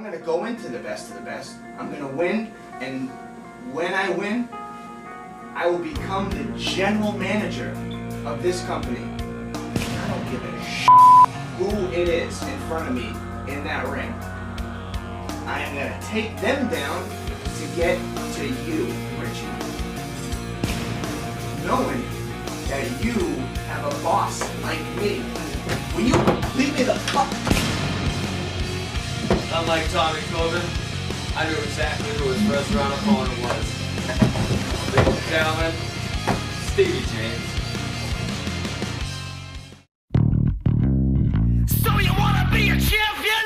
I'm gonna go into the best of the best. I'm gonna win, and when I win, I will become the general manager of this company. I don't give a who it is in front of me in that ring. I am gonna take them down to get to you, Richie. Knowing that you have a boss like me. Will you leave me the fuck? Unlike Tommy Corbin, I knew exactly who his first round opponent was. Ladies and gentlemen, Stevie James. So you wanna be a champion?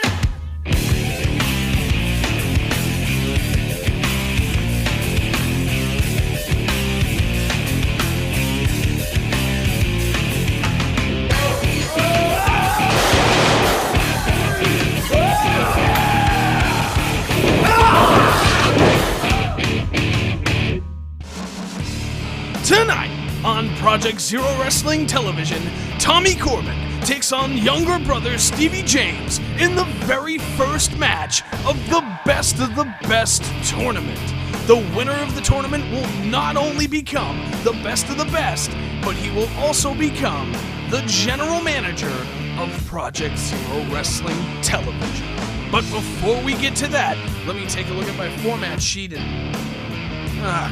Tonight on Project Zero Wrestling Television, Tommy Corbin takes on younger brother Stevie James in the very first match of the Best of the Best tournament. The winner of the tournament will not only become the best of the best, but he will also become the general manager of Project Zero Wrestling Television. But before we get to that, let me take a look at my format sheet and...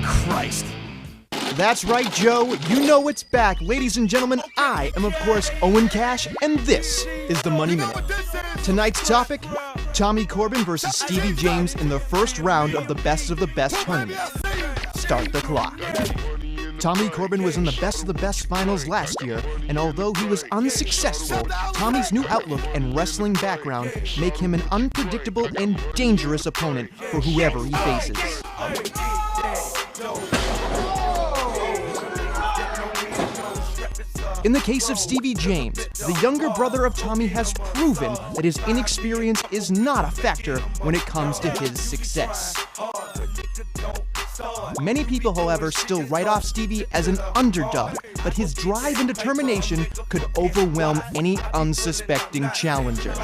Christ. That's right, Joe. You know it's back. Ladies and gentlemen, I am, of course, Owen Cash, and this is the Money Minute. Tonight's topic, Tommy Corbin versus Stevie James in the first round of the Best of the Best tournament. Start the clock. Tommy Corbin was in the Best of the Best finals last year, and although he was unsuccessful, Tommy's new outlook and wrestling background make him an unpredictable and dangerous opponent for whoever he faces. In the case of Stevie James, the younger brother of Tommy has proven that his inexperience is not a factor when it comes to his success. Many people, however, still write off Stevie as an underdog, but his drive and determination could overwhelm any unsuspecting challenger.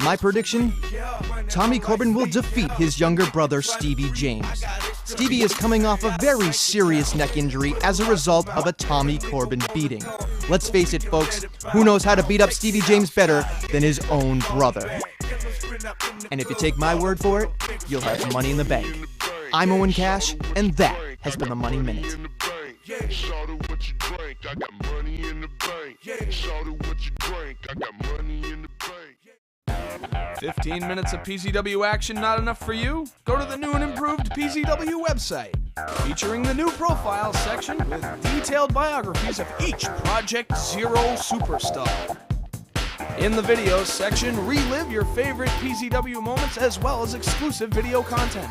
My prediction? Tommy Corbin will defeat his younger brother, Stevie James. Stevie is coming off a very serious neck injury as a result of a Tommy Corbin beating. Let's face it, folks, who knows how to beat up Stevie James better than his own brother? And if you take my word for it, you'll have money in the bank. I'm Owen Cash, and that has been the Money Minute. 15 minutes of PZW action not enough for you? Go to the new and improved PZW website, featuring the new profile section with detailed biographies of each Project Zero superstar. In the videos section, relive your favorite PZW moments as well as exclusive video content.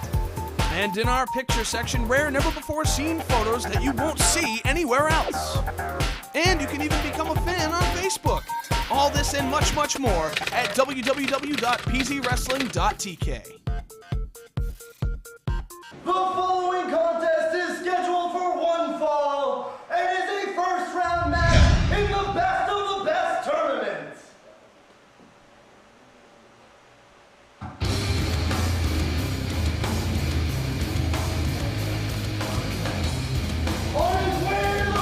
And in our picture section, rare, never-before-seen photos that you won't see anywhere else. And you can even become a fan on Facebook. All this and much, much more at www.pzwrestling.tk. The following contest is scheduled for one fall and is a first-round match in the Best of the Best tournament. On his way to the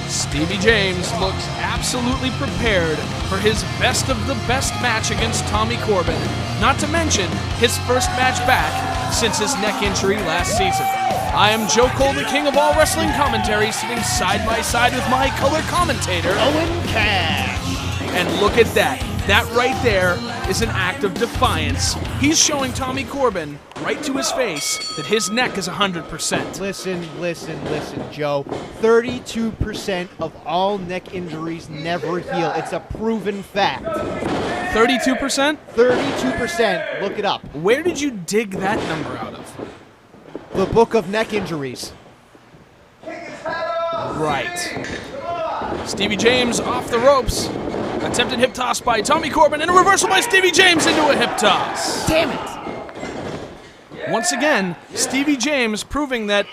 Stevie James looks absolutely prepared for his best of the best match against Tommy Corbin, not to mention his first match back since his neck injury last season. I am Joe Cole, the king of all wrestling commentary, sitting side by side with my color commentator, Owen Cash. And look at that. That right there is an act of defiance. He's showing Tommy Corbin right to his face that his neck is 100%. Listen, Joe. 32% of all neck injuries never heal. It's a proven fact. 32%? 32%. Look it up. Where did you dig that number out of? The book of neck injuries. Right. Stevie James off the ropes. Attempted hip toss by Tommy Corbin and a reversal by Stevie James into a hip toss. Damn it. Once again, Stevie James proving that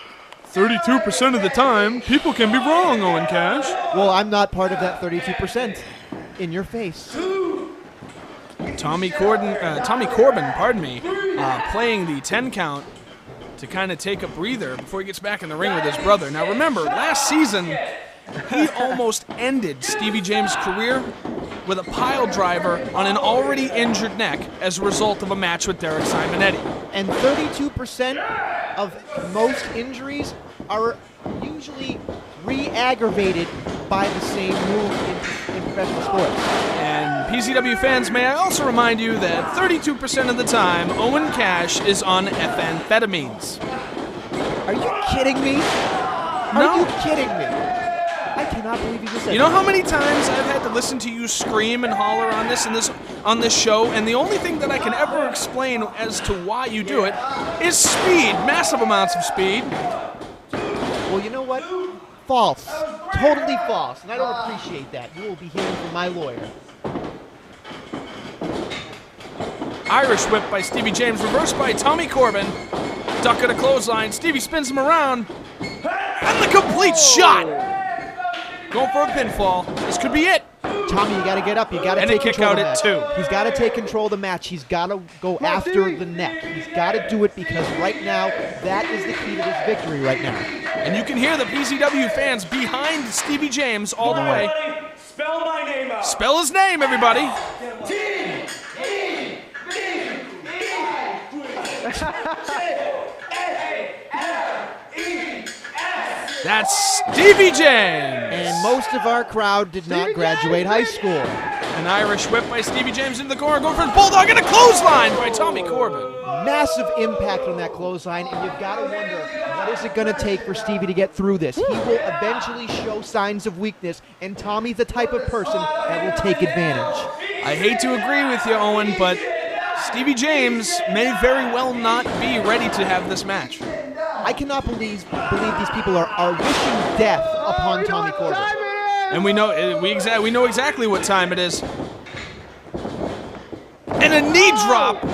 32% of the time, people can be wrong, Owen Cash. Well, I'm not part of that 32%. In your face. Tommy Corbin, playing the 10 count to kind of take a breather before he gets back in the ring with his brother. Now remember, last season, he almost ended Stevie James' career with a pile driver on an already injured neck as a result of a match with Derek Simonetti. And 32% of most injuries are usually re-aggravated by the same move in professional sports. And PZW fans, may I also remind you that 32% of the time, Owen Cash is on methamphetamines. Are you kidding me? No. Are you kidding me? I cannot believe you just said You know that. how many times I've had to listen to you scream and holler on this show, and the only thing that I can ever explain as to why you do it is speed, massive amounts of speed. Well, you know what? False. Totally false. And I don't appreciate that. You will be hearing from my lawyer. Irish whip by Stevie James, reversed by Tommy Corbin. Duck at a clothesline. Stevie spins him around. And the complete shot! Going for a pinfall. This could be it. Tommy, you got to get up. You got to And take a kick control out of the at match. 2. He's got to take control of the match. He's got to go after the neck. He's got to do it because right now, that is the key to this victory right now. And you can hear the PZW fans behind Stevie James all the way. Spell my name out. Spell his name, everybody. That's Stevie James. And most of our crowd did not graduate high school. An Irish whip by Stevie James into the corner, going for his bulldog, and a clothesline by Tommy Corbin. Massive impact on that clothesline, and you've got to wonder, what is it going to take for Stevie to get through this? He will eventually show signs of weakness, and Tommy's the type of person that will take advantage. I hate to agree with you, Owen, but Stevie James may very well not be ready to have this match. I cannot believe these people are wishing death upon Tommy Corbin. And we know exactly what time it is. And a knee drop.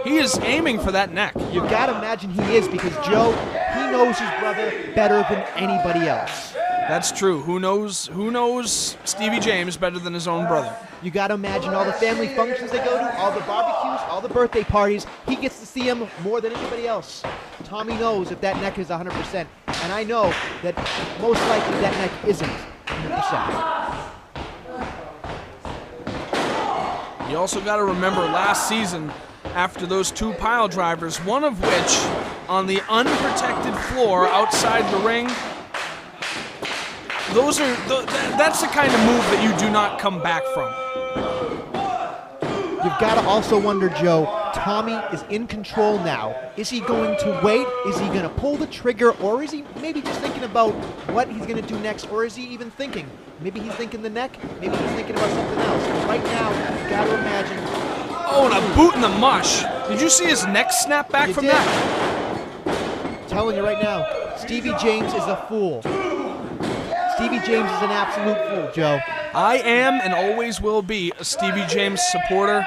He is aiming for that neck. You've got to imagine he is, because Joe, he knows his brother better than anybody else. That's true. Who knows Stevie James better than his own brother? You got to imagine all the family functions they go to, all the barbecues, all the birthday parties. He gets to see them more than anybody else. Tommy knows if that neck is 100%, and I know that most likely that neck isn't 100%. You also got to remember last season, after those 2 pile drivers, one of which on the unprotected floor outside the ring, that's the kind of move that you do not come back from. You've got to also wonder, Joe, Tommy is in control now. Is he going to wait? Is he going to pull the trigger? Or is he maybe just thinking about what he's going to do next? Or is he even thinking? Maybe he's thinking the neck. Maybe he's thinking about something else. Right now, you've got to imagine. Oh, and a boot in the mush. Did you see his neck snap back from that? I'm telling you right now, Stevie James is a fool. Stevie James is an absolute fool, Joe. I am and always will be a Stevie James supporter.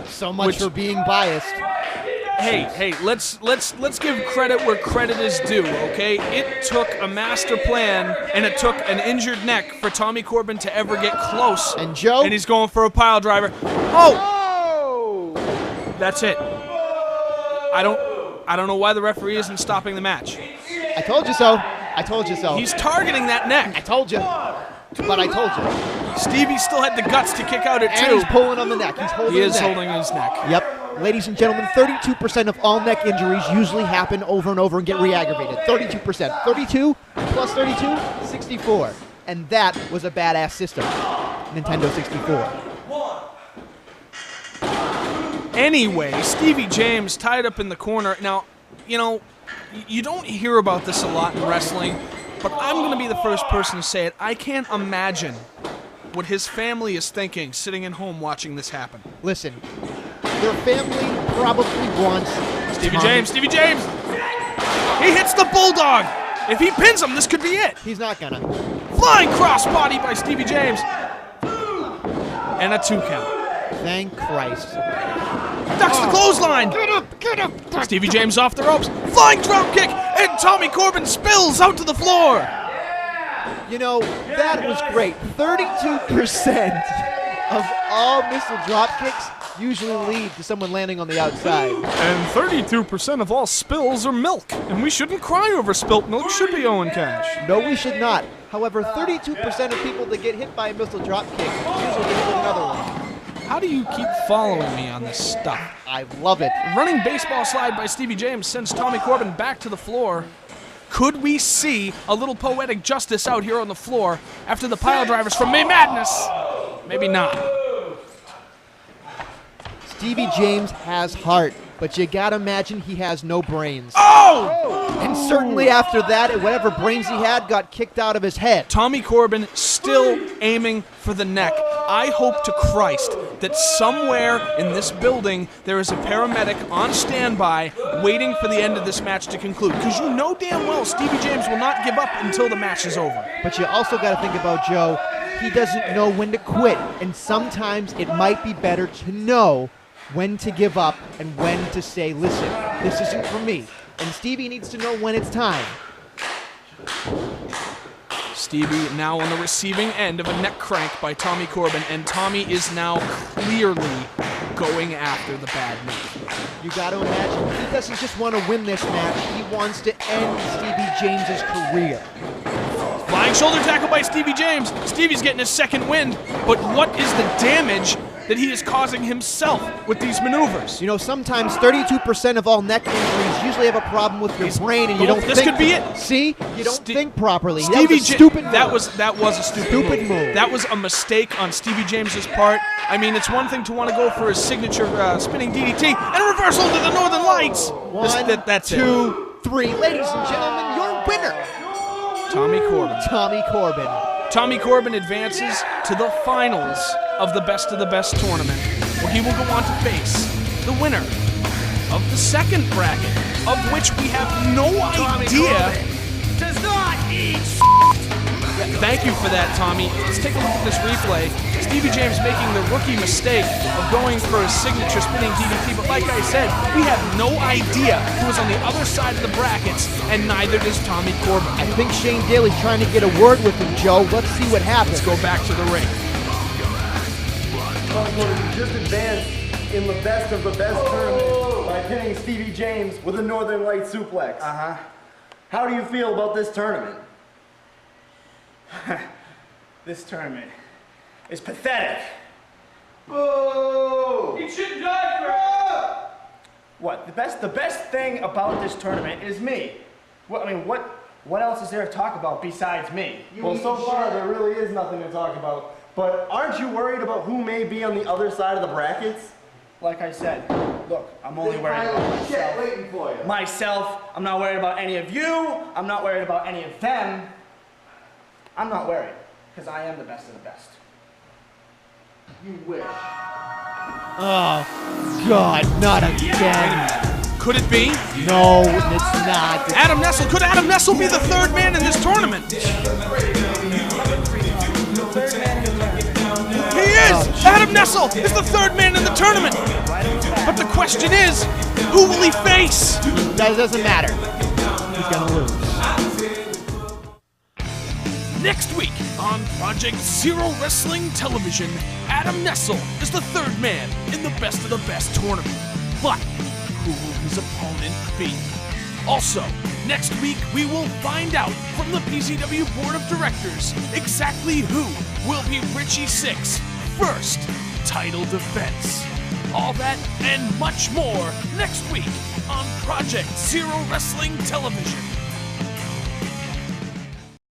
So much for being biased. Hey, let's give credit where credit is due, okay? It took a master plan and it took an injured neck for Tommy Corbin to ever get close. And Joe? And he's going for a pile driver. Oh! That's it. I don't know why the referee isn't stopping the match. I told you so. I told you so. He's targeting that neck. I told you. But I told you. Stevie still had the guts to kick out at 2. And he's pulling on the neck. He's holding He his is neck. holding his neck. Yep. Ladies and gentlemen, 32% of all neck injuries usually happen over and over and get re-aggravated. 32%. 32 plus 32, 64. And that was a badass system. Nintendo 64. Anyway, Stevie James tied up in the corner. Now, you know, you don't hear about this a lot in wrestling, but I'm going to be the first person to say it. I can't imagine what his family is thinking sitting at home watching this happen. Listen, their family probably wants Stevie James. He hits the Bulldog. If he pins him, this could be it. He's not gonna. Flying crossbody by Stevie James. And a 2 count. Thank Christ. Ducks the clothesline. Get up. Stevie James off the ropes. Flying drop kick. And Tommy Corbin spills out to the floor. You know, that was great. 32% of all missile drop kicks usually lead to someone landing on the outside. And 32% of all spills are milk. And we shouldn't cry over spilt milk, should be Owen Cash. No, we should not. However, 32% of people that get hit by a missile drop kick usually get hit with another one. How do you keep following me on this stuff? I love it. Running baseball slide by Stevie James sends Tommy Corbin back to the floor. Could we see a little poetic justice out here on the floor after the pile drivers from May Madness? Maybe not. Stevie James has heart, but you gotta imagine he has no brains. Oh! And certainly after that, whatever brains he had got kicked out of his head. Tommy Corbin still aiming for the neck. I hope to Christ that somewhere in this building there is a paramedic on standby waiting for the end of this match to conclude. Because you know damn well Stevie James will not give up until the match is over. But you also got to think about Joe. He doesn't know when to quit. And sometimes it might be better to know when to give up and when to say, listen, this isn't for me. And Stevie needs to know when it's time. Stevie now on the receiving end of a neck crank by Tommy Corbin, and Tommy is now clearly going after the bad neck. You got to imagine, he doesn't just want to win this match, he wants to end Stevie James's career. Flying shoulder tackle by Stevie James. Stevie's getting his second wind, but what is the damage that he is causing himself with these maneuvers? You know, sometimes 32% of all neck injuries usually have a problem with your brain, and you don't This think. could be it. See? You don't think properly. Stevie That was a stupid move. That was a stupid move. That was a mistake on Stevie James's part. I mean, it's one thing to want to go for his signature spinning DDT and a reversal to the Northern Lights. That's 2, 3. Ladies and gentlemen, your winner, Tommy Corbin. Tommy Corbin advances to the finals of the Best of the Best tournament, where he will go on to face the winner of the second bracket, of which we have no idea. Does not eat. Thank you for that, Tommy. Let's take a look at this replay. Stevie James making the rookie mistake of going for his signature spinning DDT, but like I said, we have no idea who is on the other side of the brackets, and neither does Tommy Corbin. I think Shane Daly's trying to get a word with him, Joe. Let's see what happens. Let's go back to the ring. Just advanced in the Best of the Best tournament by pinning Stevie James with a Northern Light suplex. How do you feel about this tournament? This tournament is pathetic. Whoa! He should die for What? The best thing about this tournament is me. What else is there to talk about besides me? Well, so far there really is nothing to talk about. But aren't you worried about who may be on the other side of the brackets? Like I said, look, I'm only worried about myself. Waiting for you. Myself, I'm not worried about any of you. I'm not worried about any of them. I'm not worried, because I am the best of the best. You wish. Oh, God, not again. Could it be? No, it's not. Adam Nessel. Could Adam Nessel be the third man in this tournament? He is! Adam Nessel is the third man in the tournament. But the question is, who will he face? That doesn't matter. He's going to lose. Next week on Project Zero Wrestling Television, Adam Nessel is the third man in the Best of the Best tournament. But who will his opponent be? Also, next week we will find out from the PZW Board of Directors exactly who will be Richie Sick's first title defense. All that and much more next week on Project Zero Wrestling Television.